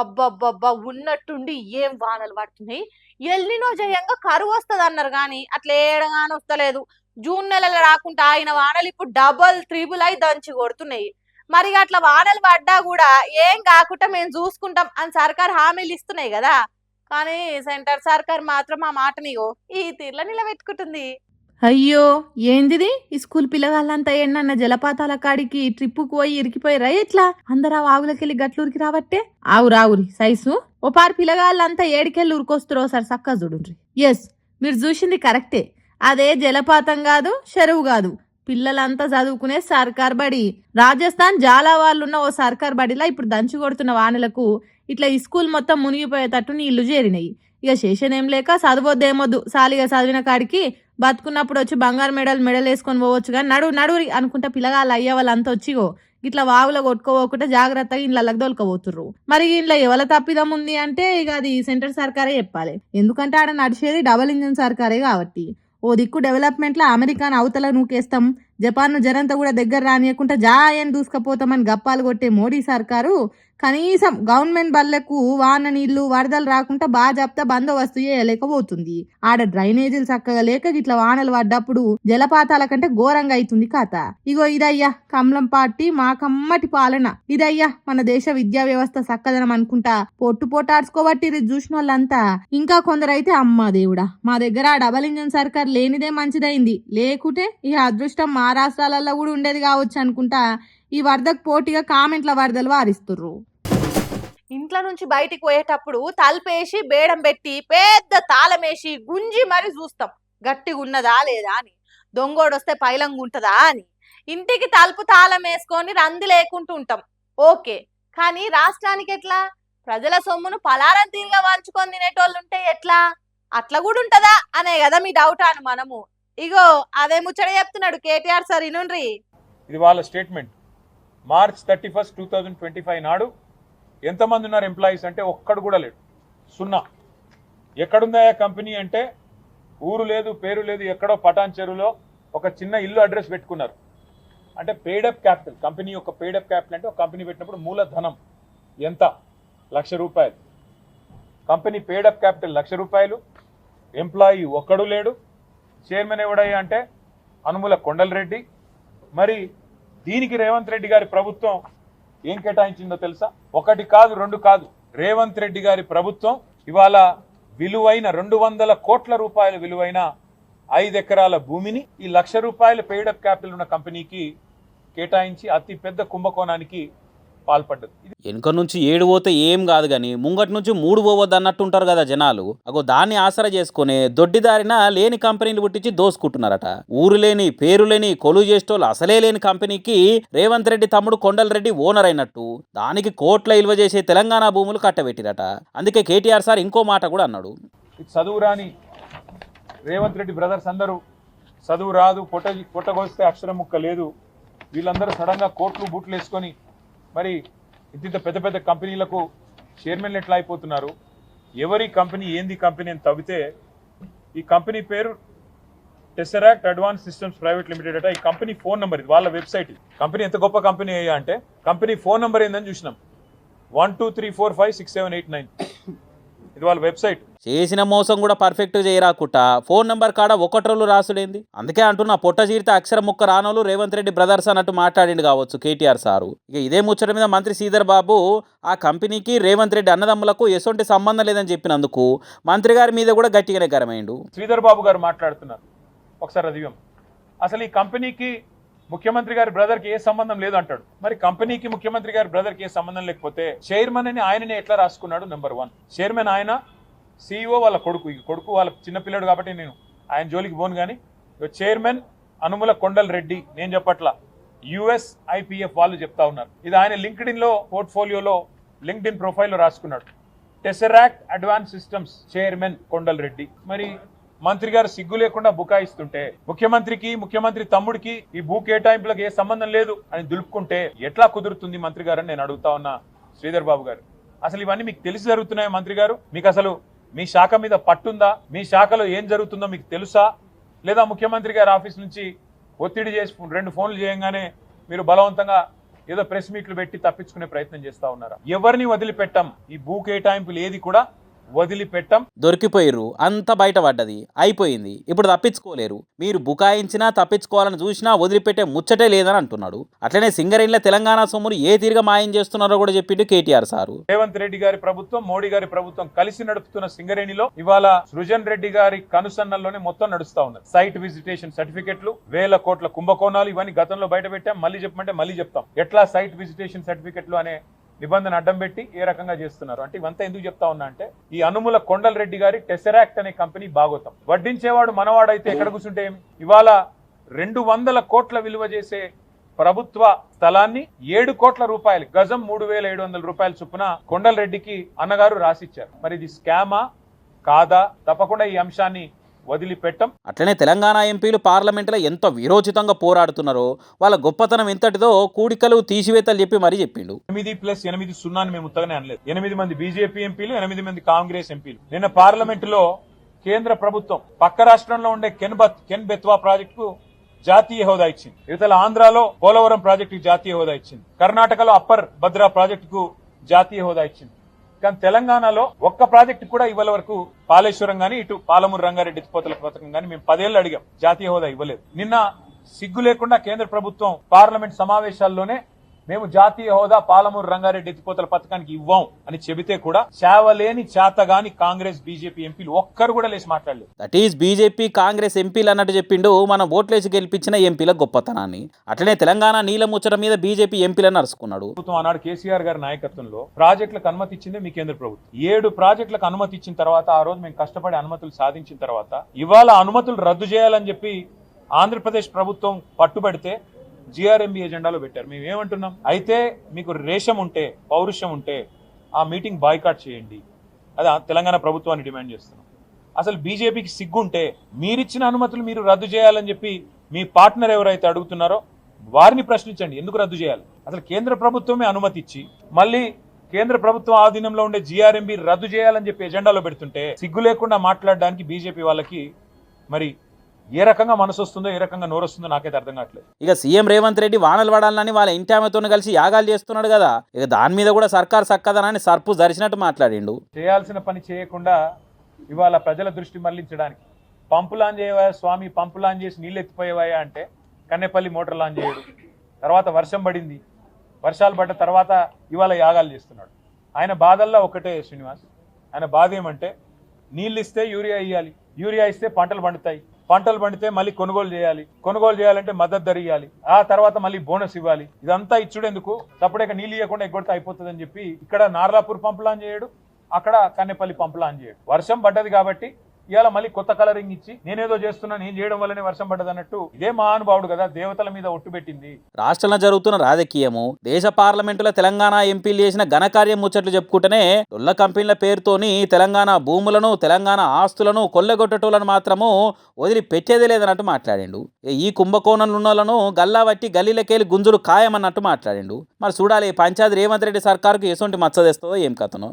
అబ్బబ్బబ్బా! ఉన్నట్టుండి ఏం వానలు పడుతున్నాయి. ఎల్‌నినో జయంగా కరువొస్తదన్నారు గానీ, అట్లా ఏడగానొస్తలేదు. జూన్ నెలలో రాకుంటా ఆగిన వానలు ఇప్పుడు డబుల్, త్రిబుల్ అయి దంచి కొడుతున్నాయి. మరిగ అట్లా వానలు పడ్డా గూడా ఏం గాకుండా మేము జూసుకుంటాం అని సర్కార్ హామీలిస్తున్నాయి గదా! కానీ సెంటర్ సర్కార్ మాత్రం ఆ మాటనిగో ఈ తీర్ల నిలబెట్టుకుంటుంది. అయ్యో ఏందిది ఈ స్కూల్ పిల్లగాళ్ళంతా ఏంటన్న జలపాతాల కాడికి ట్రిప్పుకు పోయి ఇరికిపోయిరా ఎట్లా అందరు ఆ వాగులకెళ్ళి గట్లూరికి రావట్టే ఆవురి సైసు ఓ పారు పిల్లగాళ్ళంతా ఏడికెళ్ళి ఉరికొస్తురో సార్ సక్క చూడుండ్రి. ఎస్, మీరు చూసింది కరెక్టే. అదే జలపాతం కాదు, చెరువు కాదు, పిల్లలంతా చదువుకునే సర్కార్ బడి. రాజస్థాన్ జాలావాళ్ళున్న ఓ సర్కార్ బడిలా ఇప్పుడు దంచి కొడుతున్న వానలకు ఇట్లా ఈ స్కూల్ మొత్తం మునిగిపోయేటట్టు నీళ్లు చేరినాయి. ఇక శేషనేం లేక చదవొద్దేమొద్దు, సాలిగా చదివిన కాడికి బతుకున్నప్పుడు వచ్చి బంగారు మెడల్ వేసుకొని పోవచ్చు కానీ నడురి అనుకుంటా పిల్లగాళ్ళు అయ్యే వాళ్ళంతా వచ్చిగో ఇట్లా వాగులో కొట్టుకోపోకుండా జాగ్రత్తగా ఇండ్లకి దొలకపోతుర్రు. మరి ఇంట్లో ఎవరి తప్పిదం ఉంది అంటే ఇక అది సెంటర్ సర్కారే చెప్పాలి. ఎందుకంటే ఆడ నడిచేది డబుల్ ఇంజిన్ సర్కారే కాబట్టి. ఓ దిక్కు డెవలప్మెంట్ లో అమెరికాను అవతల నూకేస్తాం, జపాన్ జనంతా కూడా దగ్గర రానియకుండా జాయని దూసుకపోతామని గప్పాలు కొట్టే మోడీ సర్కారు కనీసం గవర్నమెంట్ బళ్ళకు వాన నీళ్లు వరదలు రాకుండా బాజాప్తా బందోబస్తు చేయలేకపోతుంది. ఆడ డ్రైనేజీలు చక్కగా లేక ఇట్లా వానలు పడ్డప్పుడు జలపాతాల కంటే ఘోరంగా అవుతుంది కథ. ఇగో ఇదయ్యా కమలం పార్టీ మా కమ్మటి పాలన, ఇదయ్యా మన దేశ విద్యా వ్యవస్థ చక్కదనం అనుకుంటా పొట్టాడ్చుకోబట్టి చూసిన వాళ్ళంతా. ఇంకా కొందరైతే అమ్మా దేవుడా మా దగ్గర ఆ డబల్ ఇంజన్ సర్కార్ లేనిదే మంచిదైంది, లేకుంటే ఈ అదృష్టం మహారాష్ట్రాలలో కూడా ఉండేది కావచ్చు అనుకుంటా ఈ వరదకు పోటీగా కామెంట్ల వరదలు వారిస్తుర్రు. ఇంట్లో నుంచి బయటికి పోయేటప్పుడు తలుపేసి బేడం పెట్టి పెద్ద తాళమేసి గుంజి మరి చూస్తాం గట్టిగా ఉన్నదా లేదా అని, దొంగోడొస్తే పైలంగా ఉంటుందా అని. ఇంటికి తలుపు తాళం వేసుకొని రంది లేకుంటూ ఉంటాం ఓకే, కానీ రాష్ట్రానికి ఎట్లా? ప్రజల సొమ్మును పలారం తీరుగా వంచుకొని తినేటోళ్ళు ఉంటే ఎట్లా? అట్లా కూడా ఉంటదా అనే కదా మీ డౌట్ అని మనము. ఇగో అదే ముచ్చట చెప్తున్నాడు కేటీఆర్ సార్, ఇనుండ్రి. ఇది వాళ్ళ స్టేట్మెంట్. మార్చ్ 31, 2025 నాడు ఎంతమంది ఉన్నారు ఎంప్లాయీస్ అంటే ఒక్కడు కూడా లేడు, సున్నా. ఎక్కడుందా కంపెనీ అంటే ఊరు లేదు, పేరు లేదు, ఎక్కడో పటాన్ చెరువులో ఒక చిన్న ఇల్లు అడ్రస్ పెట్టుకున్నారు. అంటే పేడప్ క్యాపిటల్, కంపెనీ యొక్క పేడప్ క్యాపిటల్ అంటే ఒక కంపెనీ పెట్టినప్పుడు మూలధనం ఎంత? 1,00,000 రూపాయలు. కంపెనీ పేడప్ క్యాపిటల్ 1,00,000 రూపాయలు, ఎంప్లాయీ ఒక్కడు లేడు. చైర్మన్ ఎవడయ్యా అంటే అనుముల కొండలరెడ్డి. మరి దీనికి రేవంత్ రెడ్డి గారి ప్రభుత్వం ఏం కేటాయించిందో తెలుసా? ఒకటి కాదు, రెండు కాదు. రేవంత్ రెడ్డి గారి ప్రభుత్వం ఇవాళ విలువైన 200 కోట్ల రూపాయల విలువైన 5 ఎకరాల భూమిని ఈ 1,00,000 రూపాయల పెయిడప్ క్యాపిటల్ ఉన్న కంపెనీకి కేటాయించి అతి పెద్ద కుంభకోణానికి పాల్పడ్డది. వెనుక నుంచి 7 పోతే ఏం కాదు కానీ ముంగటి నుంచి 3 పోవద్దు అన్నట్టు ఉంటారు కదా జనాలు. అగో దాన్ని ఆసరా చేసుకుని దొడ్డిదారిన లేని కంపెనీలు పుట్టించి దోసుకుంటున్నారట. ఊరు లేని, పేరు లేని, కొలువు చేసేటోళ్ళు అసలే లేని కంపెనీకి రేవంత్ రెడ్డి తమ్ముడు కొండలరెడ్డి ఓనర్ అయినట్టు దానికి కోట్ల విలువ చేసే తెలంగాణ భూములు కట్టబెట్టిరట. అందుకే కేటీఆర్ సార్ ఇంకో మాట కూడా అన్నాడు. చదువు రాని రేవంత్ రెడ్డి బ్రదర్స్ అందరూ చదువు రాదు, పొట్టగొస్తే అక్షరం ముక్క లేదు, వీళ్ళందరూ సడన్గా కోట్లు బూట్లు వేసుకొని మరి ఇంత పెద్ద పెద్ద కంపెనీలకు చైర్మన్లు ఎట్లా అయిపోతున్నారు? ఎవరి కంపెనీ ఏంది కంపెనీ అని తవ్వితే ఈ కంపెనీ పేరు టెసరాక్ట్ అడ్వాన్స్ సిస్టమ్స్ ప్రైవేట్ లిమిటెడ్ అట. ఈ కంపెనీ ఫోన్ నెంబర్, ఇది వాళ్ళ వెబ్సైట్. కంపెనీ ఎంత గొప్ప కంపెనీ అయ్యా అంటే కంపెనీ ఫోన్ నెంబర్ ఏందని చూసినాం, 12345678 ఇది వాళ్ళ వెబ్సైట్. చేసిన మోసం కూడా పర్ఫెక్ట్ చేయరాకుట ఫోన్ నెంబర్ కాడ 1 రోజు రాసుడేంది? అందుకే అంటున్నా పొట్ట చీరితే అక్షరం ముక్క రానోళ్ళు రేవంత్ రెడ్డి బ్రదర్స్ అన్నట్టు మాట్లాడిండు కావచ్చు కేటీఆర్ సారు. ఇక ఇదే ముచ్చట మీద మంత్రి శ్రీధర్ బాబు ఆ కంపెనీకి రేవంత్ రెడ్డి అన్నదమ్ములకు ఎటువంటి సంబంధం లేదని చెప్పినందుకు మంత్రి గారి మీద కూడా గట్టిగానే గరమైండు. శ్రీధర్ బాబు గారు మాట్లాడుతున్నారు, ఒకసారి అది అసలు ఈ కంపెనీకి ముఖ్యమంత్రి గారి బ్రదర్కి ఏ సంబంధం లేదు అంటాడు. మరి కంపెనీకి ముఖ్యమంత్రి గారి బ్రదర్కి ఏ సంబంధం లేకపోతే చైర్మన్ అని ఆయననే ఎట్లా రాసుకున్నాడు? నెంబర్ 1 చైర్మన్ ఆయన, CEO వాళ్ళ కొడుకు. ఈ కొడుకు వాళ్ళ చిన్నపిల్లడు కాబట్టి నేను ఆయన జోలికి పోను. కానీ చైర్మన్ అనుముల కొండలరెడ్డి, నేను చెప్పట్లా, USIPF వాళ్ళు చెప్తా ఉన్నారు. ఇది ఆయన లింక్డ్ఇన్ లో పోర్ట్ఫోలియోలో లింక్డ్ఇన్ ప్రొఫైల్లో రాసుకున్నాడు. టెసరాక్ట్ అడ్వాన్స్ సిస్టమ్స్ చైర్మన్ కొండలరెడ్డి. మరి మంత్రి గారు సిగ్గు లేకుండా బుకాయిస్తుంటే ముఖ్యమంత్రి తమ్ముడికి ఈ భూ కేటాయింపులకు ఏ సంబంధం లేదు అని దులుపుకుంటే ఎట్లా కుదురుతుంది మంత్రి గారు అని నేను అడుగుతా ఉన్నా శ్రీధర్ బాబు గారు. అసలు ఇవన్నీ మీకు తెలిసి జరుగుతున్నాయా మంత్రి గారు? మీకు అసలు మీ శాఖ మీద పట్టుందా? మీ శాఖలో ఏం జరుగుతుందో మీకు తెలుసా? లేదా ముఖ్యమంత్రి గారి ఆఫీస్ నుంచి ఒత్తిడి చేసి 2 ఫోన్లు చేయంగానే మీరు బలవంతంగా ఏదో ప్రెస్ మీట్లు పెట్టి తప్పించుకునే ప్రయత్నం చేస్తా ఉన్నారా? ఎవరిని వదిలిపెట్టాం. ఈ భూ కేటాయింపులు ఏది కూడా వదిలిపెట్టం. దొరికిపోయిర్రు, అంత బయటపడ్డది, అయిపోయింది. ఇప్పుడు తప్పించుకోలేరు. మీరు బుకాయించినా తప్పించుకోవాలని చూసినా వదిలిపెట్టే ముచ్చటే లేదని అంటున్నాడు. అట్లనే సింగరేణిలో తెలంగాణ సొమ్మును ఏ తీరుగా మాయం చేస్తున్నారో కూడా చెప్పిండు కేటీఆర్ సారు. రేవంత్ రెడ్డి గారి ప్రభుత్వం, మోడీ గారి ప్రభుత్వం కలిసి నడుపుతున్న సింగరేణిలో ఇవాళ సృజన్ రెడ్డి గారి కనుసన్నల్లోనే మొత్తం నడుస్తా ఉన్నది. సైట్ విజిటేషన్ సర్టిఫికెట్లు, 1000 కోట్ల కుంభకోణాలు, ఇవన్నీ గతంలో బయట పెట్టాం. మళ్ళీ చెప్పమంటే మళ్ళీ చెప్తాం. ఎట్లా సైట్ విజిటేషన్ సర్టిఫికెట్లు అనే నిబంధన అడ్డం పెట్టి ఏ రకంగా చేస్తున్నారు అంటే, ఇవంతా ఎందుకు చెప్తా ఉన్నా అంటే, ఈ అనుముల కొండల్ రెడ్డి గారి టెసరాక్ట్ అనే కంపెనీ భాగోతం. వడ్డించేవాడు మనవాడైతే ఎక్కడ కూర్చుంటే ఏమి? ఇవాళ 200 కోట్ల విలువ చేసే ప్రభుత్వ స్థలాన్ని 7 కోట్ల రూపాయలు, గజం 3700 రూపాయల చొప్పున కొండల్ రెడ్డికి అన్నగారు రాసిచ్చారు. మరి ఇది స్కామా కాదా? తప్పకుండా ఈ అంశాన్ని వదిలిపెట్టం. అట్లనే తెలంగాణ ఎంపీలు పార్లమెంటులో ఎంత విరోచితంగా పోరాడుతున్నారో, వాళ్ళ గొప్పతనం ఎంతటిదో కూడికలు తీసివేతలు చెప్పి మరీ చెప్పిండు. 8+8 0 మేము ఉత్తగానే అనలేదు. 8 మంది బీజేపీ ఎంపీలు, 8 మంది కాంగ్రెస్ ఎంపీలు. నిన్న పార్లమెంటులో కేంద్ర ప్రభుత్వం పక్క రాష్ట్రంలో ఉండే కెన్ బెత్వా ప్రాజెక్టుకు జాతీయ హోదా ఇచ్చింది. ఇవతల ఆంధ్రాలో పోలవరం ప్రాజెక్టుకు జాతీయ హోదా ఇచ్చింది. కర్ణాటకలో అప్పర్ భద్రా ప్రాజెక్టుకు జాతీయ హోదా ఇచ్చింది. కానీ తెలంగాణలో ఒక్క ప్రాజెక్టు కూడా ఇవ్వల వరకు, కాళేశ్వరం గానీ, ఇటు పాలమూరు రంగారెడ్డి ఎత్తిపోతల పథకం గానీ మేము 10 ఏళ్లు అడిగాం, జాతీయ హోదా ఇవ్వలేదు. నిన్న సిగ్గు లేకుండా కేంద్ర ప్రభుత్వం పార్లమెంట్ సమావేశాల్లోనే మేము జాతీయ హోదా పాలమూరు రంగారెడ్డి ఎత్తిపోతల పథకానికి ఇవ్వం అని చెబితే కూడా చావలేని చేతగాని కాంగ్రెస్ బీజేపీ ఎంపీలు ఒక్కరు కూడా లేచి మాట్లాడలేదు. దట్ ఈస్ బీజేపీ కాంగ్రెస్ ఎంపీలు అన్నట్టు చెప్పిండు మనం ఓట్లేసి గెలిపించిన ఎంపీల గొప్పతనాన్ని. అట్లనే తెలంగాణ నీల ముచ్చట మీద బీజేపీ ఎంపీలను అరుచుకున్నాడు. ఆనాడు కేసీఆర్ గారి నాయకత్వంలో ప్రాజెక్టులకు అనుమతి ఇచ్చిందే మీ కేంద్ర ప్రభుత్వం. 7 ప్రాజెక్టులకు అనుమతి ఇచ్చిన తర్వాత, ఆ రోజు మేము కష్టపడి అనుమతులు సాధించిన తర్వాత, ఇవాళ అనుమతులు రద్దు చేయాలని చెప్పి ఆంధ్రప్రదేశ్ ప్రభుత్వం పట్టుబడితే జిఆర్ఎంబి ఎజెండాలో పెట్టారు. మేము ఏమంటున్నాం? అయితే మీకు రేషం ఉంటే, పౌరుషం ఉంటే ఆ మీటింగ్ బాయ్కాట్ చేయండి. అది తెలంగాణ ప్రభుత్వాన్ని డిమాండ్ చేస్తున్నాం. అసలు బీజేపీకి సిగ్గుంటే మీరిచ్చిన అనుమతులు మీరు రద్దు చేయాలని చెప్పి మీ పార్ట్నర్ ఎవరైతే అడుగుతున్నారో వారిని ప్రశ్నించండి. ఎందుకు రద్దు చేయాలి? అసలు కేంద్ర ప్రభుత్వమే అనుమతి ఇచ్చి మళ్ళీ కేంద్ర ప్రభుత్వం ఆధీనంలో ఉండే జిఆర్ఎంబి రద్దు చేయాలని చెప్పి ఎజెండాలో పెడుతుంటే సిగ్గు లేకుండా మాట్లాడడానికి బీజేపీ వాళ్ళకి మరి ఏ రకంగా మనసు వస్తుందో, ఏ రకంగా నోరొస్తుందో నాకైతే అర్థం కావట్లేదు. ఇక సీఎం రేవంత్ రెడ్డి వానలు పడాలని వాళ్ళ ఇంటామెతో కలిసి యాగాలు చేస్తున్నాడు కదా, ఇక దాని మీద కూడా సర్కార్ సక్కదనాన్ని సర్పు జరిచినట్టు మాట్లాడిండు. చేయాల్సిన పని చేయకుండా ఇవాళ ప్రజల దృష్టి మళ్లించడానికి పంపులు ఆన్ చేయవా స్వామి, పంపులు ఆన్ చేసి నీళ్ళు ఎత్తిపోయేవాయా అంటే కన్నెపల్లి మోటార్లు ఆన్ చేయడు. తర్వాత వర్షం పడింది, వర్షాలు పడ్డ తర్వాత ఇవాళ యాగాలు చేస్తున్నాడు. ఆయన బాధల్లో ఒకటే శ్రీనివాస్, ఆయన బాధ ఏమంటే నీళ్ళు ఇస్తే యూరియా ఇవ్వాలి, యూరియా ఇస్తే పంటలు పండుతాయి, పంటలు పండితే మళ్ళీ కొనుగోలు చేయాలి, కొనుగోలు చేయాలంటే మద్దతు ధర ఇవ్వాలి, ఆ తర్వాత మళ్ళీ బోనస్ ఇవ్వాలి. ఇదంతా ఇచ్చుడెందుకు? తప్పుడేక నీళ్ళు ఇవ్వకుండా ఎగ్గొడితే అయిపోతుందని చెప్పి ఇక్కడ నార్లాపూర్ పంపులు ఆన్ చేయడు, అక్కడ కన్నెపల్లి పంపులు ఆన్ చేయడు. వర్షం పడ్డది కాబట్టి ఇవాళ మళ్ళీ కొత్త కలరింగ్ ఇచ్చి నేనేదో చేస్తున్నా, నేను చేయడం వల్లనే వర్షం పడ్డది అన్నట్టు. ఇదే మహానుభావుడు కదా దేవతల మీద ఒట్టు పెట్టింది. రాష్ట్రంలో జరుగుతున్న రాజకీయము, దేశ పార్లమెంటులో తెలంగాణ ఎంపీలు చేసిన ఘనకార్యం ముచ్చట్లు చెప్పుకుంటేనే డొల్ల కంపెనీల పేరుతోని తెలంగాణ భూములను, తెలంగాణ ఆస్తులను కొల్లగొట్టటోళ్ళను మాత్రము వదిలి పెట్టేదే లేదన్నట్టు మాట్లాడిండు. ఈ కుంభకోణంలో ఉన్న వాళ్ళను గల్లా బట్టి గల్లీలకెళ్ళి గుంజులు ఖాయమన్నట్టు మాట్లాడిండు. మరి చూడాలి పంచాయతీ రేవంత్ రెడ్డి సర్కారుకు ఎటువంటి మచ్చ తెస్తుందో ఏం కథనో.